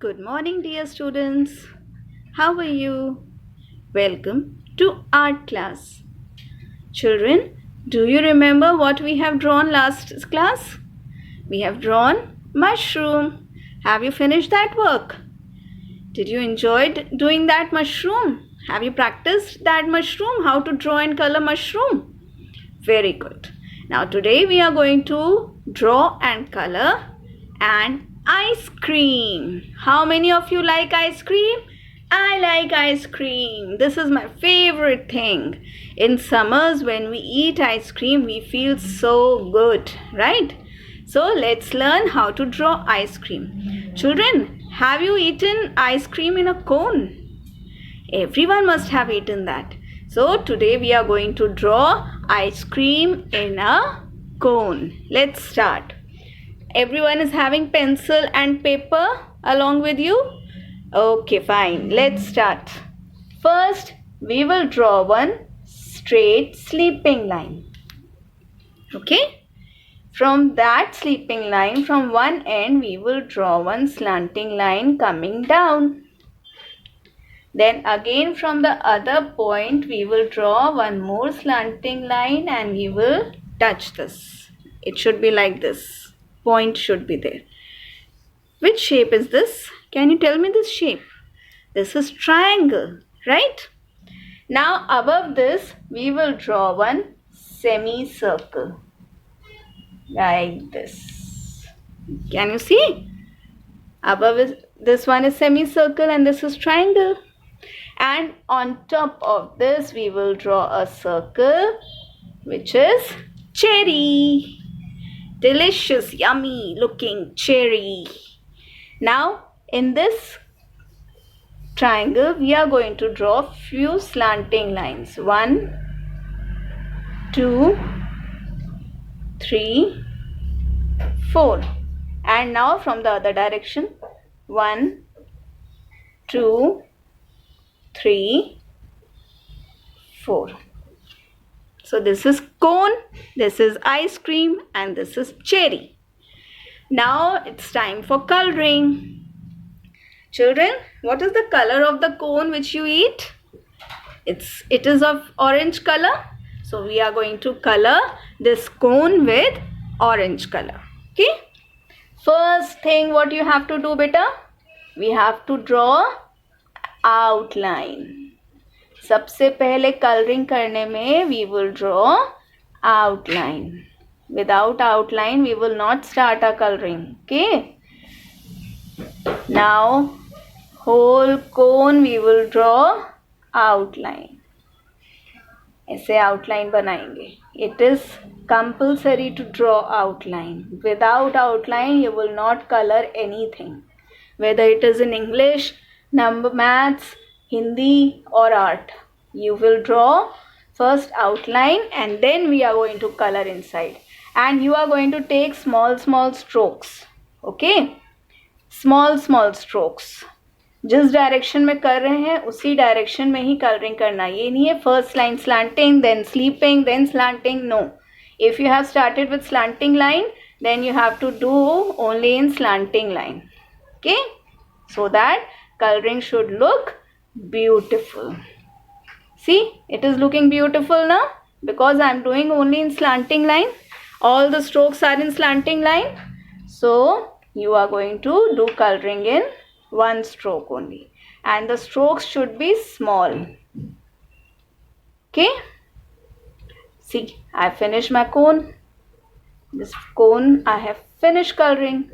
Good morning, dear students. How are you? Welcome to art class. Children, do you remember what we have drawn last class? We have drawn mushroom. Have you finished that work? Did you enjoy doing that mushroom? Have you practiced that mushroom? How to draw and color mushroom? Very good. Now today we are going to draw and color an ice cream. How many of you like ice cream? I like ice cream. This is my favorite thing. In summers when we eat ice cream, we feel so good, right? So let's learn how to draw ice cream. Children, have you eaten ice cream in a cone? Everyone must have eaten that. So today we are going to draw ice cream in a cone. Let's start. Everyone is having pencil and paper along with you? Okay, fine. Let's start. First, we will draw one straight sleeping line. Okay? From that sleeping line, from one end, we will draw one slanting line coming down. Then again from the other point, we will draw one more slanting line and we will touch this. It should be like this. Point should be there. Which shape is this? Can you tell me this shape? This is triangle, right? Now above this, we will draw one semicircle. Like this. Can you see? Above this one is semicircle and this is triangle. And on top of this, we will draw a circle, which is cherry. Delicious, yummy looking cherry. Now, in this triangle, we are going to draw few slanting lines. 1, 2, 3, 4. And now from the other direction, 1, 2, 3, 4. So this is cone, this is ice cream, and this is cherry. Now it's time for coloring. Children, what is the color of the cone which you eat? It is of orange color. So we are going to color this cone with orange color. Okay. First thing what you have to do, beta? We have to draw outline. सबसे पहले coloring करने में we will draw outline. Without outline we will not start our coloring. Okay. Now whole cone we will draw outline. ऐसे outline बनाएंगे. It is compulsory to draw outline. Without outline you will not color anything. Whether it is in English, number, maths, Hindi or art. You will draw first outline and then we are going to color inside. And you are going to take small strokes. Okay? Small strokes. जिस direction में कर रहे हैं उसी direction में ही colouring करना. ये नहीं है first line slanting, then sleeping, then slanting. No. If you have started with slanting line, then you have to do only in slanting line. Okay? So that coloring should look beautiful. See, it is looking beautiful now because I am doing only in slanting line. All the strokes are in slanting line. So you are going to do coloring in one stroke only. And the strokes should be small. Okay. See, I finished my cone. This cone I have finished coloring.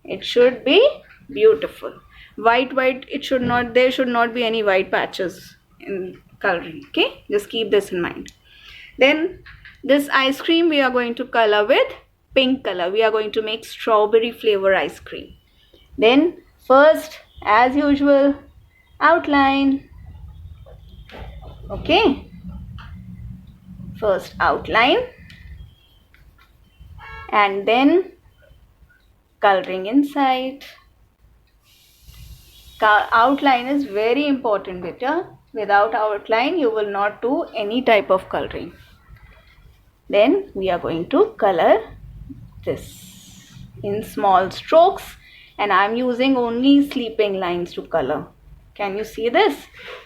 It should be beautiful. White, it should not, there should not be any white patches in coloring. Okay, just keep this in mind. Then this ice cream we are going to color with pink color. We are going to make strawberry flavor ice cream. Then first, as usual, outline. Okay, first outline and then coloring inside. Outline is very important, beta. Without outline you will not do any type of coloring. Then we are going to color this in small strokes and I'm using only sleeping lines to color. Can you see this?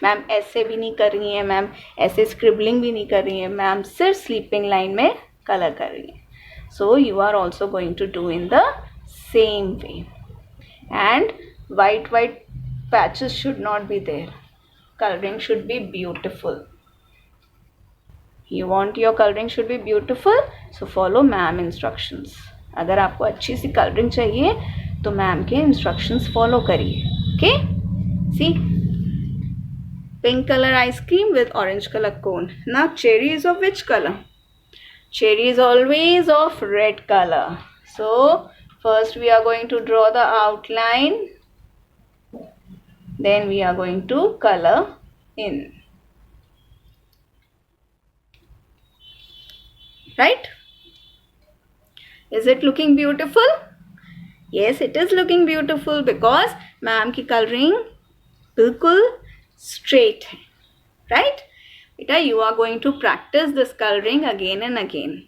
Ma'am ऐसे भी नहीं कर रही है, ma'am ऐसे scribbling भी नहीं कर रही है, मैम सिर्फ sleeping line में color कर रही है. So you are also going to do in the same way. And white patches should not be there. Coloring should be beautiful. You want your coloring should be beautiful, so follow ma'am instructions. अगर आपको अच्छी सी coloring चाहिए तो ma'am के instructions follow करिए. Okay? See? Pink color ice cream with orange color cone. Now cherry is of which color? Cherry is always of red color. So first we are going to draw the outline. Then we are going to color in. Right? Is it looking beautiful? Yes, it is looking beautiful because ma'am की coloring बिल्कुल straight है. Right? बेटा, you are going to practice this coloring again and again.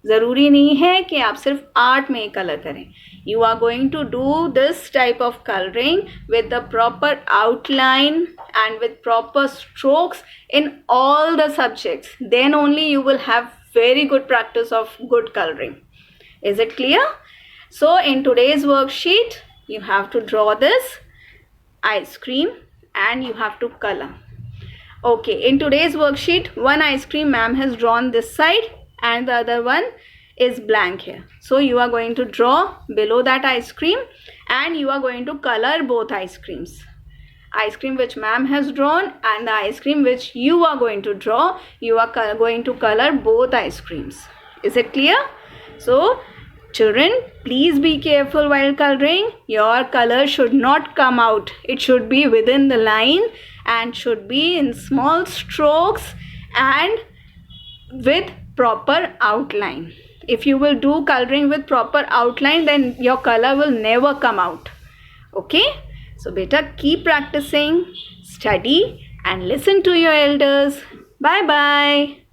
ज़रूरी नहीं है कि आप सिर्फ आर्ट में कलर करें. You are going to do this type of coloring with the proper outline and with proper strokes in all the subjects. Then only you will have very good practice of good coloring. Is it clear? So in today's worksheet, you have to draw this ice cream and you have to color. Okay, in today's worksheet, one ice cream ma'am has drawn this side and the other one is blank here. So you are going to draw below that ice cream and you are going to color both ice creams. Ice cream which ma'am has drawn and the ice cream which you are going to draw, you are going to color both ice creams. Is it clear? So children, please be careful while coloring. Your color should not come out. It should be within the line and should be in small strokes and with proper outline. If you will do coloring with proper outline, then your color will never come out. Okay? So beta, keep practicing, study and listen to your elders. Bye bye.